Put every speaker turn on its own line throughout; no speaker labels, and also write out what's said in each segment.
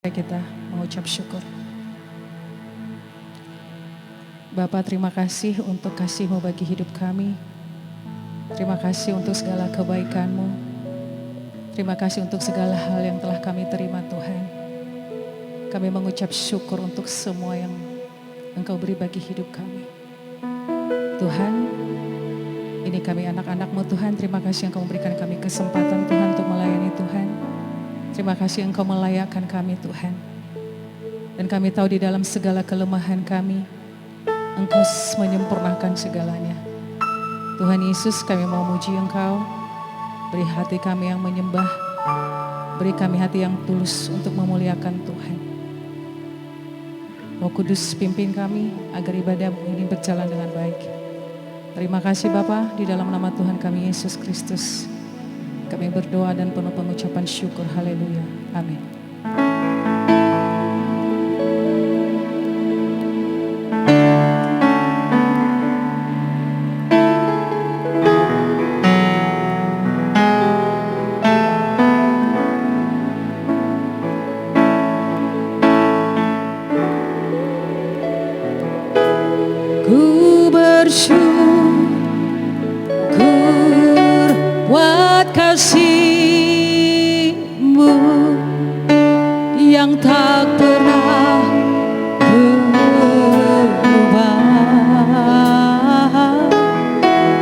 Kita mengucap syukur. Bapa, terima kasih untuk kasih-Mu bagi hidup kami. Terima kasih untuk segala kebaikan-Mu. Terima kasih untuk segala hal yang telah kami terima, Tuhan. Kami mengucap syukur untuk semua yang Engkau beri bagi hidup kami. Tuhan, ini kami anak-anak-Mu, Tuhan. Terima kasih Engkau memberikan kami kesempatan, Tuhan, untuk melayani Tuhan. Terima kasih Engkau melayakkan kami, Tuhan. Dan kami tahu di dalam segala kelemahan kami, Engkau menyempurnakan segalanya. Tuhan Yesus, kami mau muji Engkau. Beri hati kami yang menyembah. Beri kami hati yang tulus untuk memuliakan Tuhan. Roh Kudus, pimpin kami agar ibadah ini berjalan dengan baik. Terima kasih Bapa, di dalam nama Tuhan kami Yesus Kristus. Kami berdoa dan penuh pengucapan syukur. Haleluya. Amin. Ku bersyukur buat kasih-Mu yang tak pernah berubah.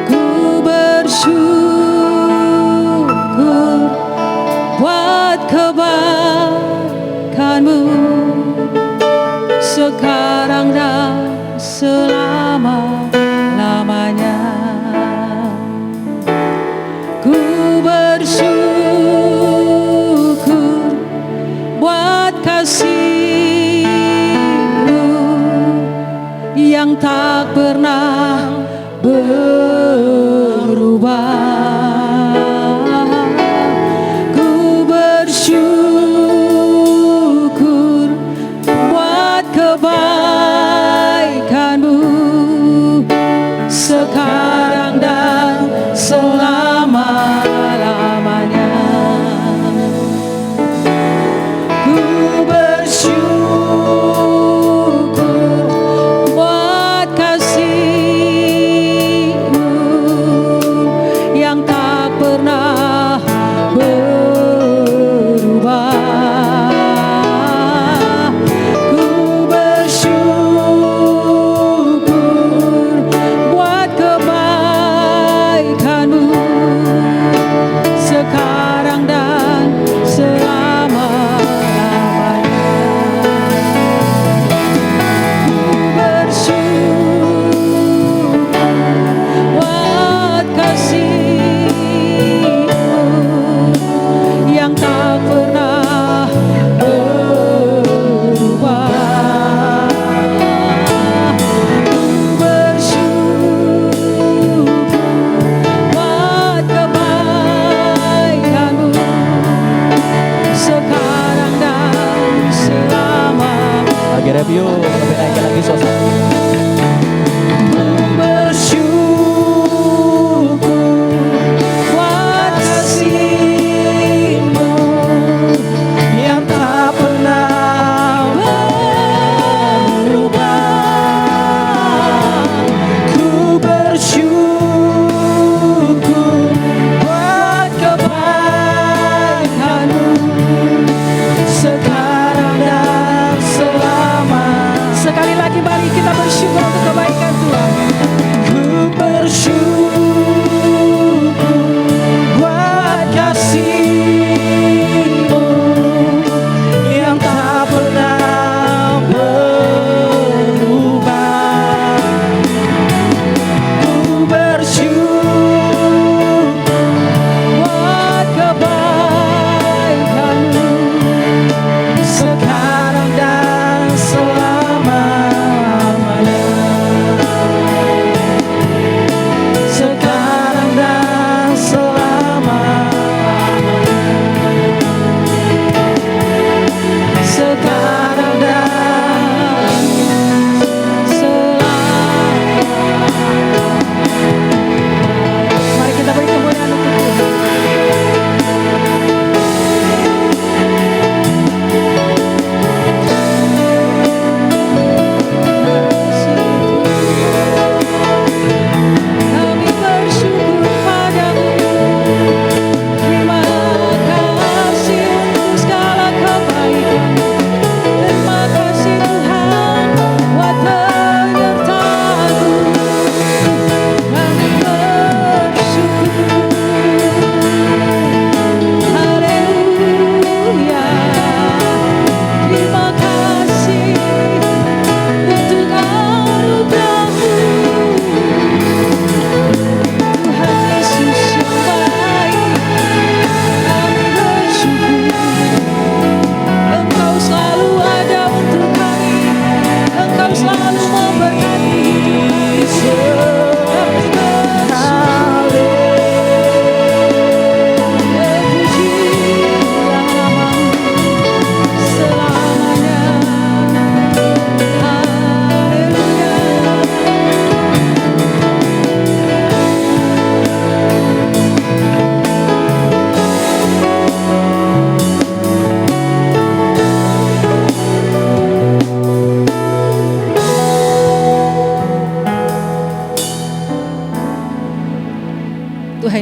Ku bersyukur buat kebaikan-Mu sekarang dan selama-lamanya. Ku bersyukur buat kasih-Mu yang tak pernah berubah. Ku bersyukur buat kebaikan-Mu sekarang dan selama-lamanya. Ku bersyukur buat kasih-Mu yang tak pernah berubah. Ku bersyukur buat kebaikan-Mu sekarang dan selama-lamanya. Ku bersyukur buat kasih-Mu yang tak pernah berubah. Ku bersyukur buat kebaikan-Mu sekarang dan selama.
Lagi review, lebih naik lagi suasana.
Ku bersyukur buat kasih-Mu yang tak pernah berubah. Ku bersyukur buat kebaikan-Mu sekarang dan selama.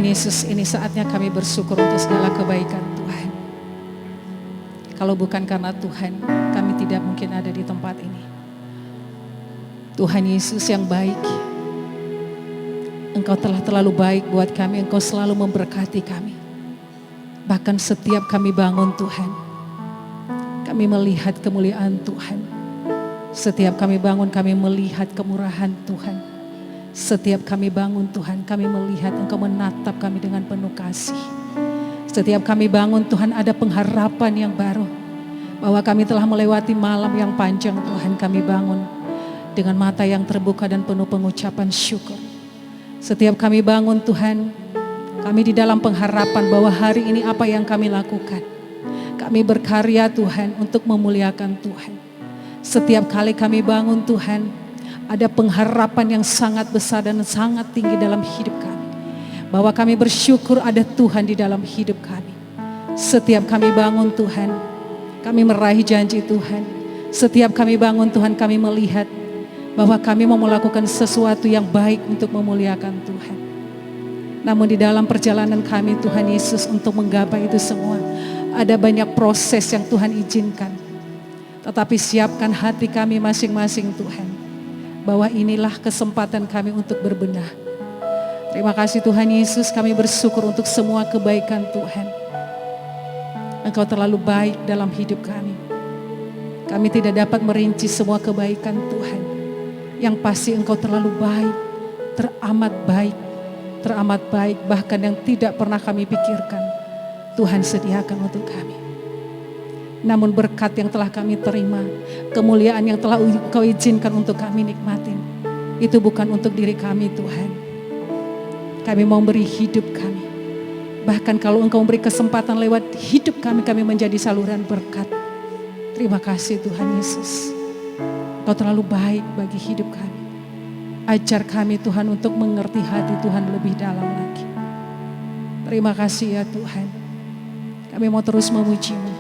Yesus, ini saatnya kami bersyukur untuk segala kebaikan Tuhan. Kalau bukan karena Tuhan, kami tidak mungkin ada di tempat ini. Tuhan Yesus yang baik, Engkau telah terlalu baik buat kami, Engkau selalu memberkati kami. Bahkan setiap kami bangun Tuhan, kami melihat kemuliaan Tuhan. Setiap kami bangun kami melihat kemurahan Tuhan. Setiap kami bangun Tuhan, kami melihat Engkau menatap kami dengan penuh kasih. Setiap kami bangun Tuhan ada pengharapan yang baru. Bahwa kami telah melewati malam yang panjang Tuhan, kami bangun dengan mata yang terbuka dan penuh pengucapan syukur. Setiap kami bangun Tuhan, kami di dalam pengharapan bahwa hari ini apa yang kami lakukan. Kami berkarya Tuhan untuk memuliakan Tuhan. Setiap kali kami bangun Tuhan, ada pengharapan yang sangat besar dan sangat tinggi dalam hidup kami. Bahwa kami bersyukur ada Tuhan di dalam hidup kami. Setiap kami bangun Tuhan, kami meraih janji Tuhan. Setiap kami bangun Tuhan, kami melihat bahwa kami mau melakukan sesuatu yang baik untuk memuliakan Tuhan. Namun di dalam perjalanan kami Tuhan Yesus untuk menggapai itu semua, ada banyak proses yang Tuhan izinkan. Tetapi siapkan hati kami masing-masing Tuhan, bahwa inilah kesempatan kami untuk berbenah. Terima kasih Tuhan Yesus, kami bersyukur untuk semua kebaikan Tuhan. Engkau terlalu baik dalam hidup kami. Kami tidak dapat merinci semua kebaikan Tuhan. Yang pasti Engkau terlalu baik, teramat baik, bahkan yang tidak pernah kami pikirkan Tuhan sediakan untuk kami. Namun berkat yang telah kami terima, kemuliaan yang telah Engkau izinkan untuk kami nikmatin, itu bukan untuk diri kami Tuhan. Kami mau beri hidup kami. Bahkan kalau Engkau memberi kesempatan lewat hidup kami, kami menjadi saluran berkat. Terima kasih Tuhan Yesus. Engkau terlalu baik bagi hidup kami. Ajar kami Tuhan untuk mengerti hati Tuhan lebih dalam lagi. Terima kasih ya Tuhan. Kami mau terus memuji-Mu.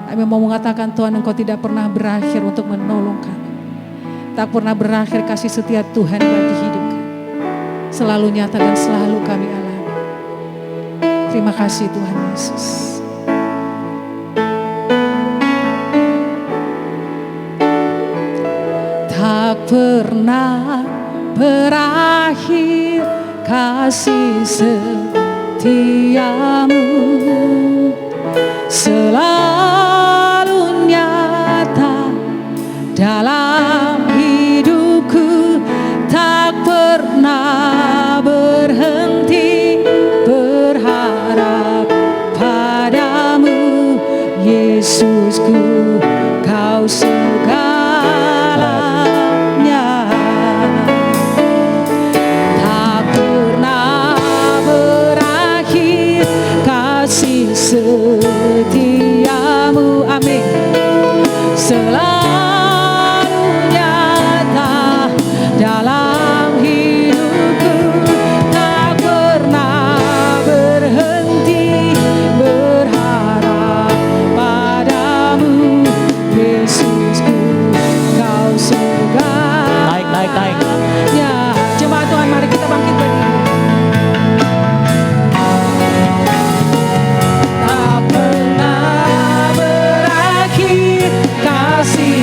Kami mau mengatakan Tuhan, Engkau tidak pernah berakhir untuk menolong kami. Tak pernah berakhir kasih setia Tuhan bagi hidup kami. Selalu nyata dan selalu kami alami. Terima kasih Tuhan Yesus. Tak pernah berakhir kasih setiamu, selalu nyata dalam hidupku, tak pernah berhenti berharap padamu, Yesusku, Kau segalanya. Tak pernah berakhir kasih setiamu, amin. Selalu nyata dalam hidupku, tak pernah berhenti berharap padamu, Yesusku, Kau segalanya. Jemaat Tuhan, mari kita bangkit berdiri. Tak pernah berakhir kasih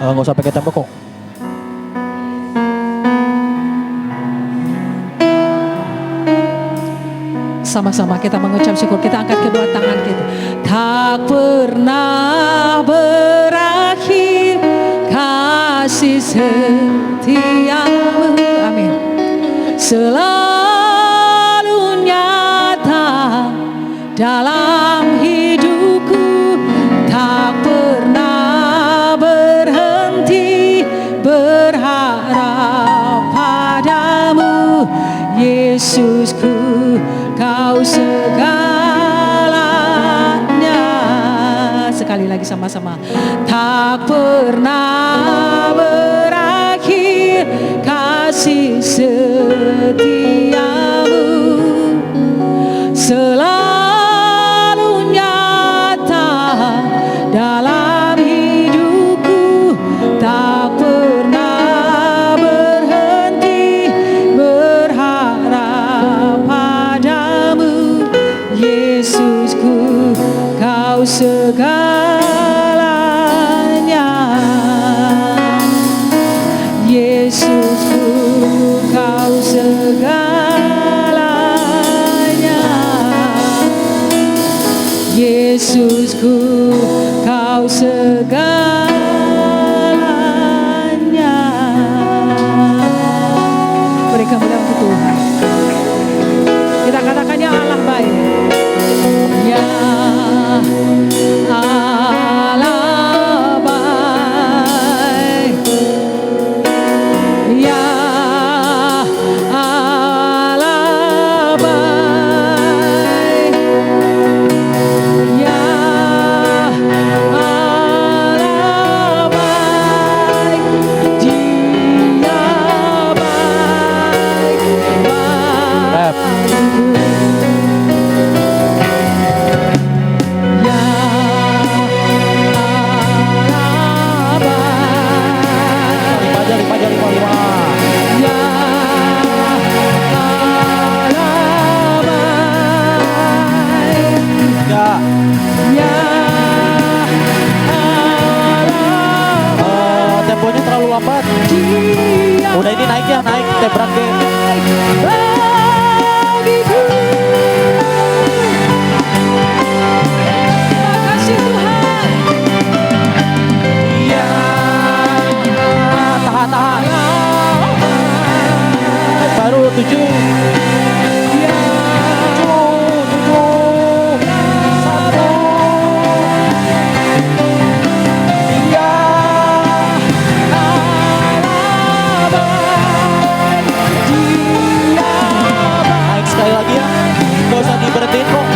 Nggak usah pakai tembok kok.
Sama-sama kita mengucap syukur, kita angkat kedua tangan kita. Tak pernah berakhir kasih setiamu, amin. Selalu nyata dalam hidupku, tak pernah berhenti berharap padamu, Yesusku. Kau segalanya. Sekali lagi sama-sama. Tak pernah berakhir kasih setiamu, selalu nyata dalam hidupku, tak pernah berhenti berharap padamu, Yesusku. Kau segalanya, Yesusku. Kau segalanya, Yesusku. Kau segalanya. Beri kemuliaan untuk Tuhan. Kita katakannya Allah baik. Ya Allah baik, ya Allah baik, ya Allah baik, Dia baik bagiku.
Temponya terlalu lambat. Udah ini naik ya, naik tebrak deh.
Makasih Tuhan.
Iya. Tahan. Baru 7. Sekali lagi ya, gak usah diberhentiin kok.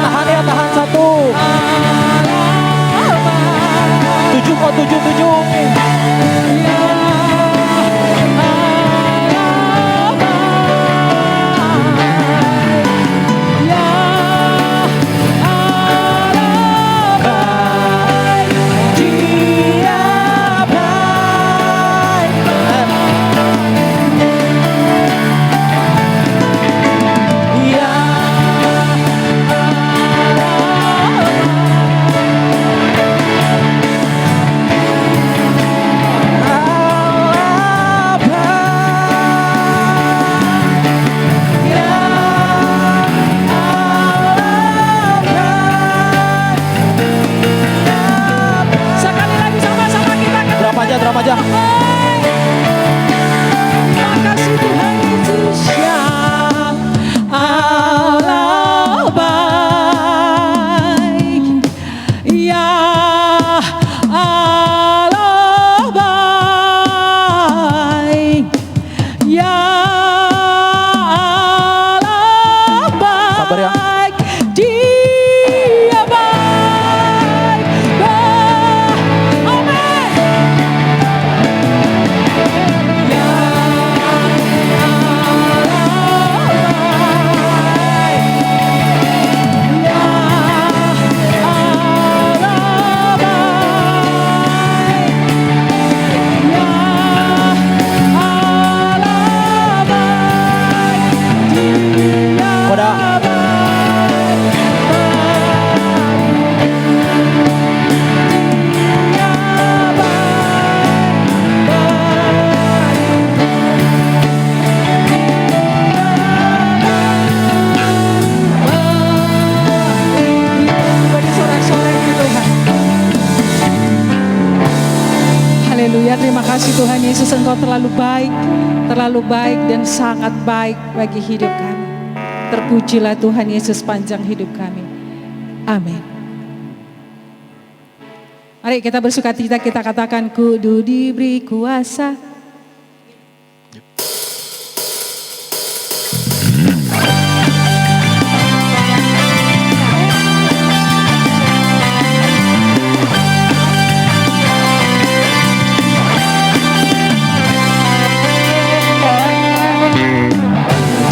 Tahan ya, tahan 1. 7 kok, 7. Drama aja.
Makasih Tuhan Yesus, ya Allah baik, ya Allah baik, ya Allah baik.
Sabar ya.
Dia baik, amin. Yesus, Engkau terlalu baik dan sangat baik bagi hidup kami. Terpujilah Tuhan Yesus panjang hidup kami. Amin. Mari kita bersukacita, kita katakan kudu diberi kuasa.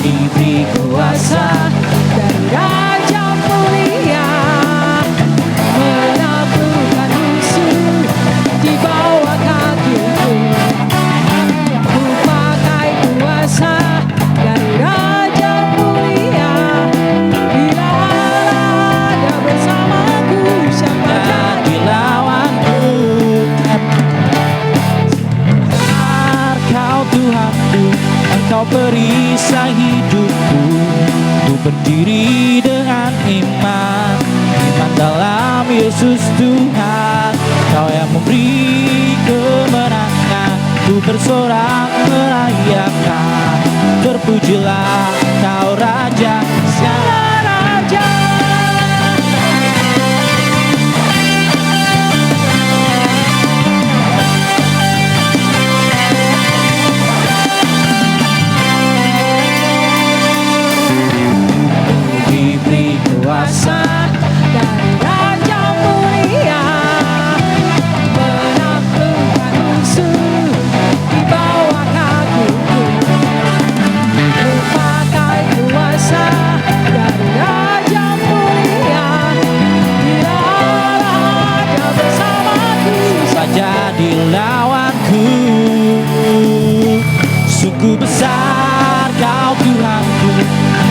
Diberi kuasa dari Raja Mulia, menaklukkan musuh di bawah kakiku. Ku pakai kuasa dari Raja Mulia, bila ada bersamaku, siapa jadi lawanku?
Kau Tuhanku, Engkau perisai hidupku. Ku berdiri dengan iman dalam Yesus Tuhan. Kau yang memberi kemenangan, ku bersorak merayakan. Terpujilah Kau Raja, segala Raja.
Diberi kuasa dari Raja Mulia, menaklukkan musuh di bawah kakiku. Ku pakai kuasa dari Raja Mulia, bila ada bersamaku,
Jadi lawanku. Sungguh besar Kau Tuhanku,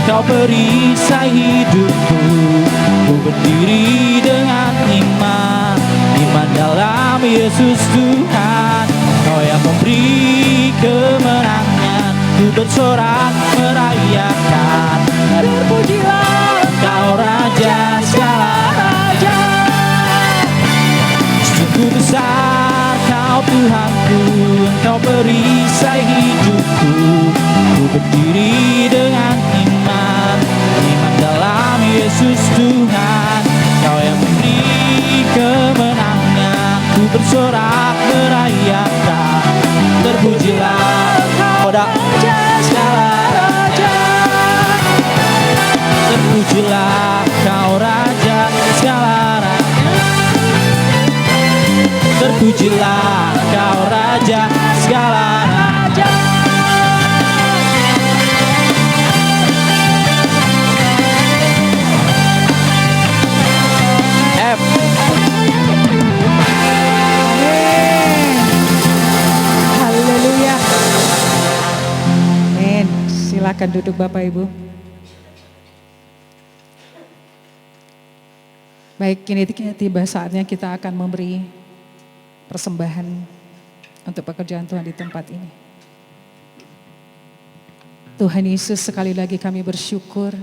Kau perisai hidupku. Ku berdiri dengan iman dalam Yesus Tuhan. Kau yang memberi kemenangan, ku bersorak merayakan.
terpujilah
Kau Raja, segala
Raja.
sungguh besar Kau Tuhanku, Engkau perisai hidupku. Ku berdiri dengan iman dalam Yesus Tuhan. Kau yang memberi kemenangan, ku bersorak merayakan. Terpujilah Kau Raja, segala Raja. Terpujilah Kau Raja, segala Raja. Terpujilah Kau Raja, segala Raja. F.
Haleluya. Amin. Silakan duduk Bapak Ibu. Baik, kini tiba saatnya kita akan memberi persembahan untuk pekerjaan Tuhan di tempat ini. Tuhan Yesus, sekali lagi kami bersyukur.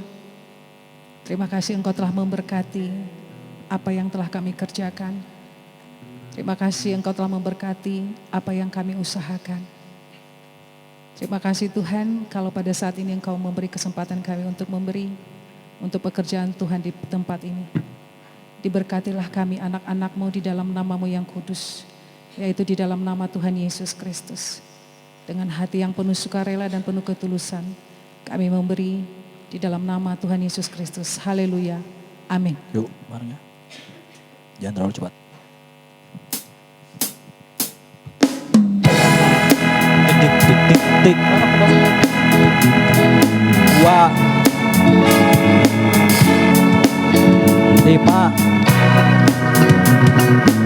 Terima kasih Engkau telah memberkati apa yang telah kami kerjakan. Terima kasih Engkau telah memberkati apa yang kami usahakan. Terima kasih Tuhan, kalau pada saat ini Engkau memberi kesempatan kami untuk memberi untuk pekerjaan Tuhan di tempat ini. Diberkatilah kami anak-anak-Mu di dalam nama-Mu yang kudus, yaitu di dalam nama Tuhan Yesus Kristus. Dengan hati yang penuh sukarela dan penuh ketulusan, kami memberi di dalam nama Tuhan Yesus Kristus. Haleluya. Amin.
Yuk, bareng ya. Jangan terlalu cepat. Tik, tik, tik, tik. 2, 5,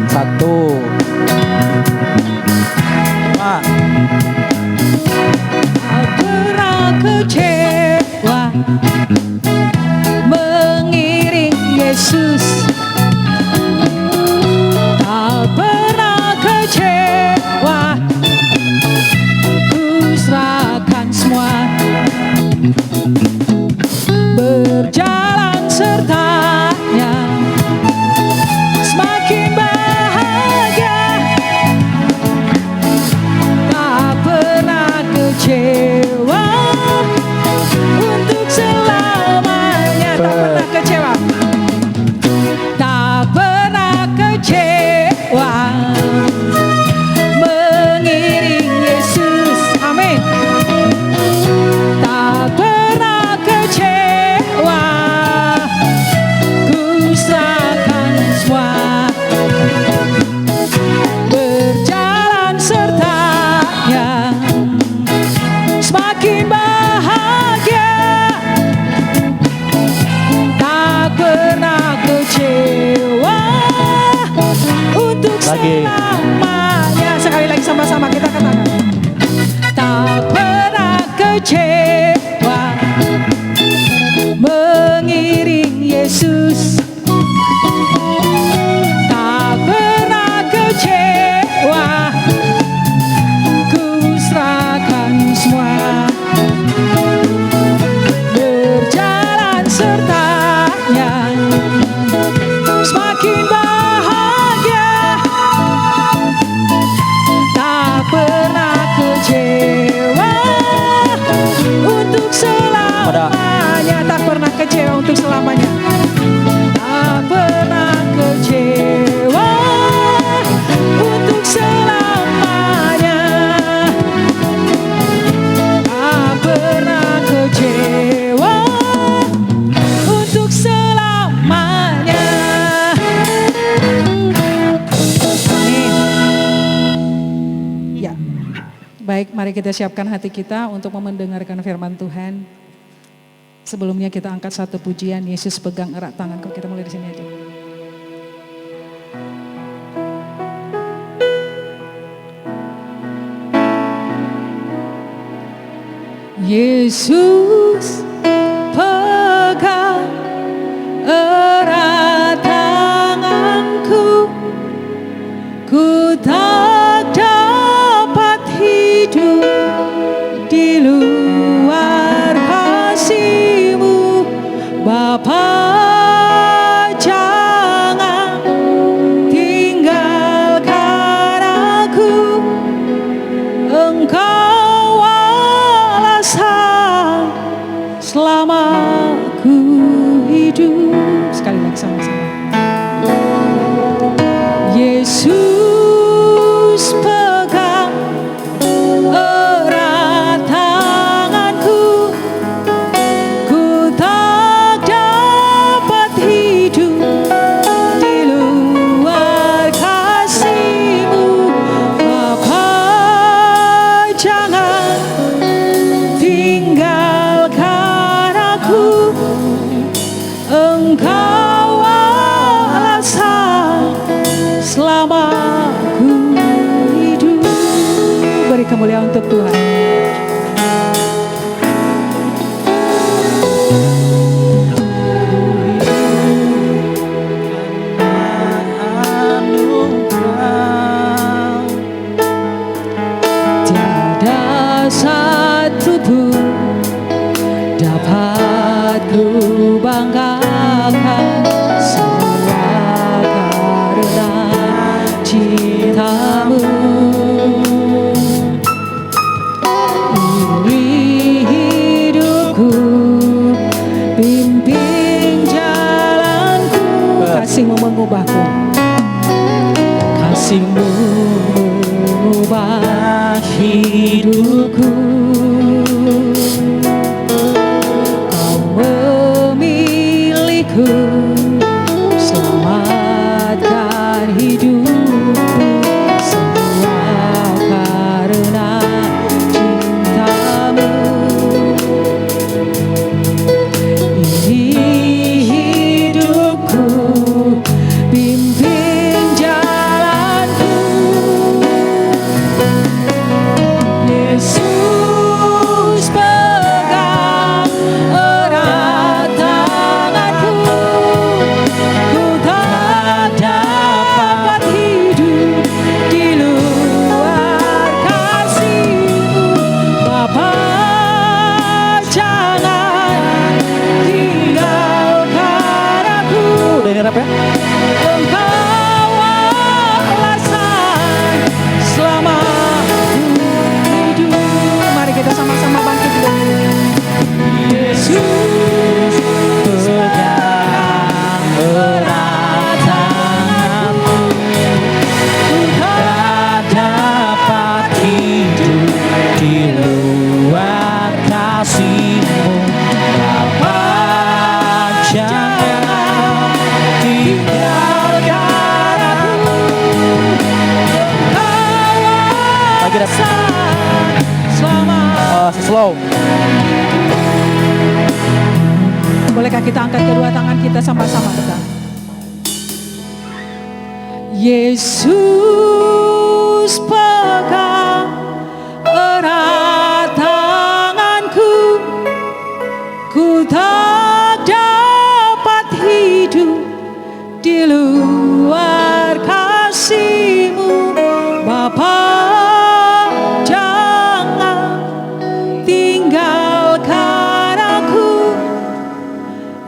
1.
Tak pernah kecewa mengiring Yesus. Tak pernah kecewa, ku serahkan semua. Berjalan sertanya
lagi.
Selamanya. Sekali lagi sama-sama kita katakan. Tak pernah kecewa mengiring Yesus. Tak pernah kecewa, ku serahkan semua. Berjalan sertanya, semakin bahagia. Tak pernah kecewa untuk selamanya. Tak pernah kecewa untuk selamanya. Tak pernah kecewa untuk selamanya. Tak pernah kecewa untuk selamanya. Amin. Ya, baik, mari kita siapkan hati kita untuk mendengarkan firman Tuhan. Sebelumnya kita angkat satu pujian, Yesus pegang erat tanganku. Kita mulai di sini aja. Yesus pegang erat tanganku, ku tak dapat hidup di luar kasih-Mu, Bapa. Jangan tinggalkan aku, Engkau alasan selama ku hidup. Sekali lagi sama-sama. Yesus pegang erat tanganku, ku tak dapat hidup di luar kasih-Mu, Bapa. Jangan tinggalkan aku, Engkau alasan selama ku hidup. Beri kemuliaan untuk Tuhan. Tiada satu pun dapat ku banggakan, semua karena cinta-Mu. Iri hidupku, bimbing jalanku. Kasih-Mu mengubahku, kasih-Mu mengubah hidupku. Kau memilihku, selamatkan hidupku, semua karena cinta-Mu. Ini hidupku, bimbing jalanku. Yesus pegang erat tanganku, ku tak dapat hidup di luar kasih-Mu, Bapa. Jangan tinggalkan aku,
Udah ini rap ya?
Engkau alasan selama hidup. Mari kita sama-sama bangkit dulu. Yesus pegang erat tanganku, ku tak dapat hidup di luar kasih-Mu, Bapa. Jangan tinggalkan aku,
Lagi rap.
selama.
Slow.
Bolehkah kita angkat kedua tangan kita sama-sama kita? Yesus pegang erat tanganku, ku tak dapat hidup di luar kasih-Mu. Bapa, jangan tinggalkan aku,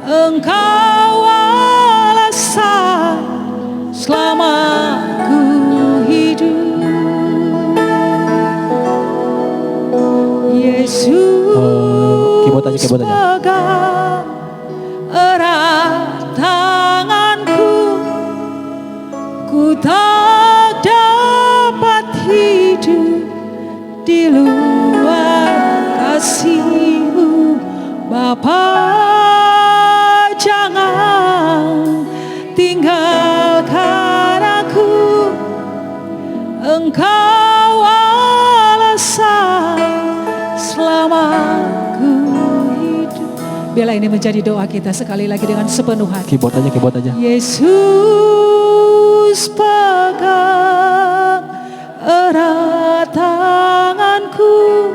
Engkau alasan selama ku hidup. Yesus
Keyboard aja.
pegang erat tanganku, ku tak dapat hidup di luar kasih-Mu. Bapa, jangan tinggalkan aku, Engkau alasan selama ku hidup. Biarlah ini menjadi doa kita sekali lagi dengan sepenuh hati.
Keyboard aja.
Yesus pegang erat tanganku,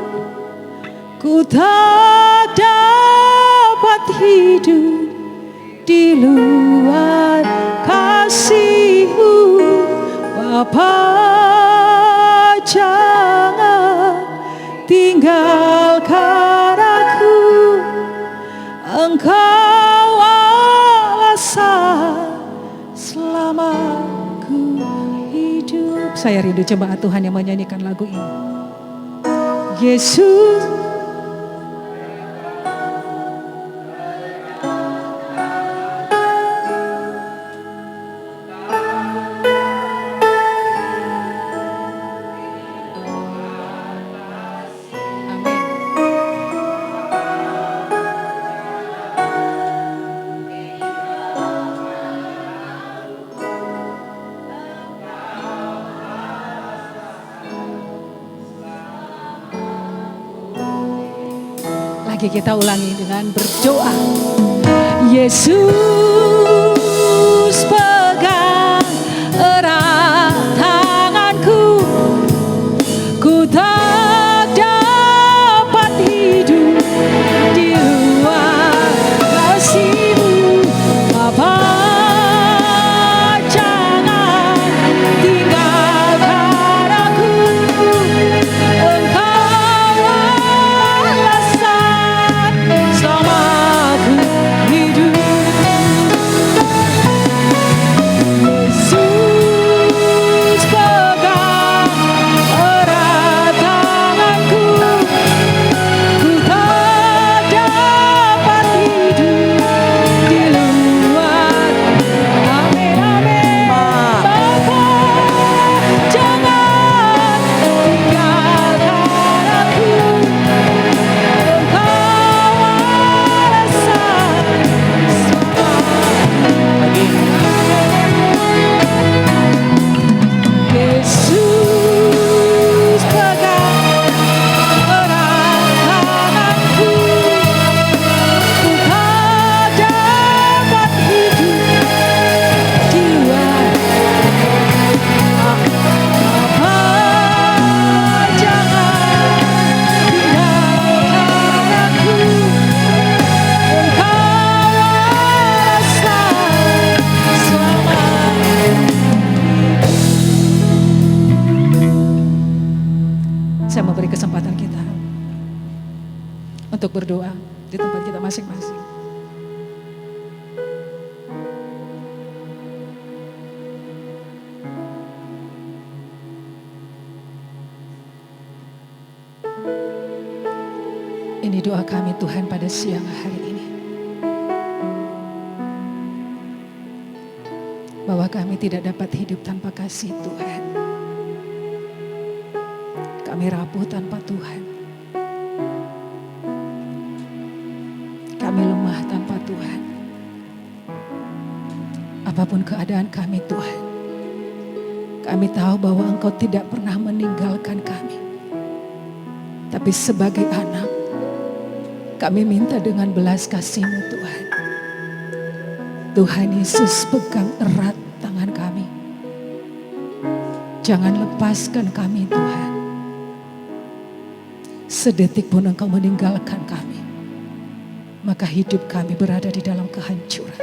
ku tak dapat hidup di luar kasih-Mu. Bapa, jangan tinggalkan aku, Engkau alasan selama ku hidup. Saya rindu jemaat Tuhan yang menyanyikan lagu ini. Yesus kita ulangi dengan berdoa. Yesus pegang erat tanganku, ku tak dapat hidup di luar kasih-Mu. Bapa, jangan tinggalkan aku, Engkau untuk berdoa di tempat kita masing-masing. Ini doa kami Tuhan pada siang hari ini. Bahwa kami tidak dapat hidup tanpa kasih Tuhan. Kami rapuh tanpa Tuhan. Kami lemah tanpa Tuhan. Apapun keadaan kami Tuhan, kami tahu bahwa Engkau tidak pernah meninggalkan kami. Tapi sebagai anak, kami minta dengan belas kasih-Mu Tuhan. Tuhan Yesus pegang erat tangan kami. Jangan lepaskan kami Tuhan. Sedetik pun Engkau meninggalkan kami, maka hidup kami berada di dalam kehancuran.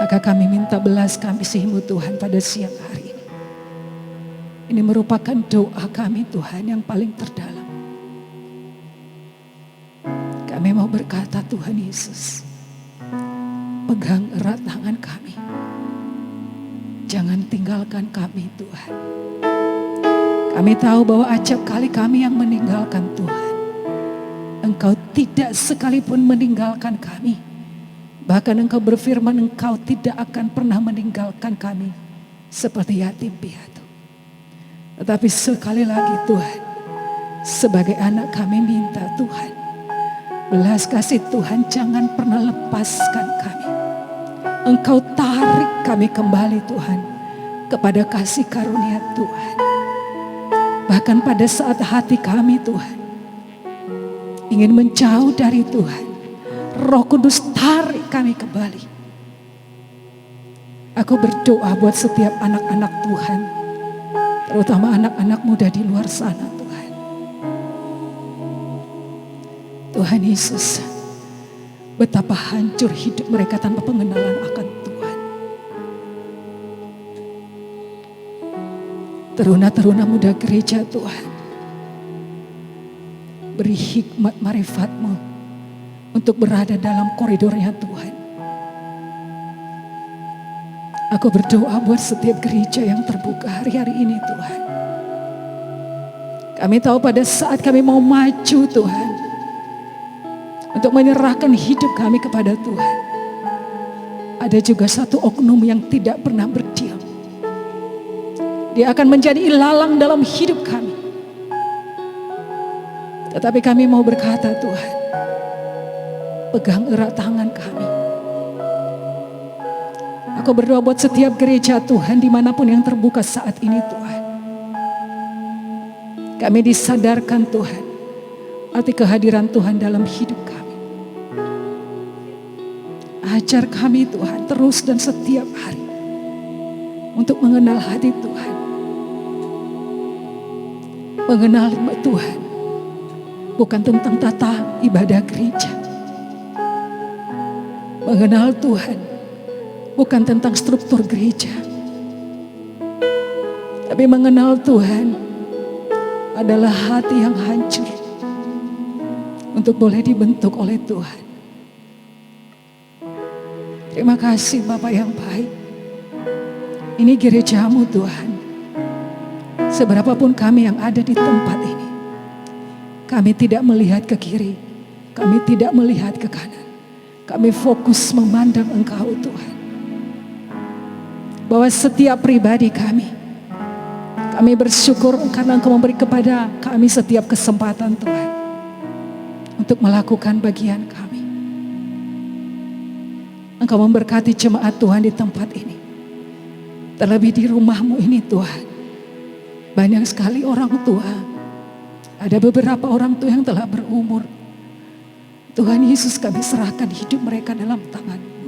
Maka kami minta belas kasih-Mu Tuhan pada siang hari ini. Ini merupakan doa kami Tuhan yang paling terdalam. Kami mau berkata, Tuhan Yesus, pegang erat tangan kami. Jangan tinggalkan kami Tuhan. Kami tahu bahwa acap kali kami yang meninggalkan Tuhan. Engkau tidak sekalipun meninggalkan kami. Bahkan Engkau berfirman, Engkau tidak akan pernah meninggalkan kami seperti yatim piatu. Tetapi sekali lagi Tuhan, sebagai anak kami minta Tuhan, belas kasih Tuhan, jangan pernah lepaskan kami. Engkau tarik kami kembali Tuhan kepada kasih karunia Tuhan. Bahkan pada saat hati kami Tuhan ingin menjauh dari Tuhan, Roh Kudus tarik kami kembali. Aku berdoa buat setiap anak-anak Tuhan, terutama anak-anak muda di luar sana Tuhan. Tuhan Yesus, betapa hancur hidup mereka tanpa pengenalan akan Tuhan. Teruna-teruna muda gereja Tuhan, beri hikmat marifat-Mu untuk berada dalam koridornya Tuhan. Aku berdoa buat setiap gereja yang terbuka hari-hari ini Tuhan. Kami tahu pada saat kami mau maju Tuhan, untuk menyerahkan hidup kami kepada Tuhan, ada juga satu oknum yang tidak pernah berdiam. Dia akan menjadi ilalang dalam hidup kami. Tetapi kami mau berkata Tuhan, pegang erat tangan kami. Aku berdoa buat setiap gereja Tuhan dimanapun yang terbuka saat ini Tuhan. Kami disadarkan Tuhan, arti kehadiran Tuhan dalam hidup kami. Ajar kami Tuhan terus dan setiap hari untuk mengenal hati Tuhan. Mengenal Tuhan bukan tentang tata ibadah gereja. Mengenal Tuhan bukan tentang struktur gereja. Tapi mengenal Tuhan adalah hati yang hancur untuk boleh dibentuk oleh Tuhan. Terima kasih Bapak yang baik. Ini gereja-Mu Tuhan. Seberapapun kami yang ada di tempat ini, kami tidak melihat ke kiri, kami tidak melihat ke kanan. Kami fokus memandang Engkau Tuhan. Bahwa setiap pribadi kami bersyukur karena Engkau memberi kepada kami setiap kesempatan Tuhan untuk melakukan bagian kami. Engkau memberkati jemaat Tuhan di tempat ini. Terlebih di rumah-Mu ini Tuhan. Banyak sekali orang tua. Ada beberapa orang tua yang telah berumur. Tuhan Yesus, kami serahkan hidup mereka dalam tangan-Mu.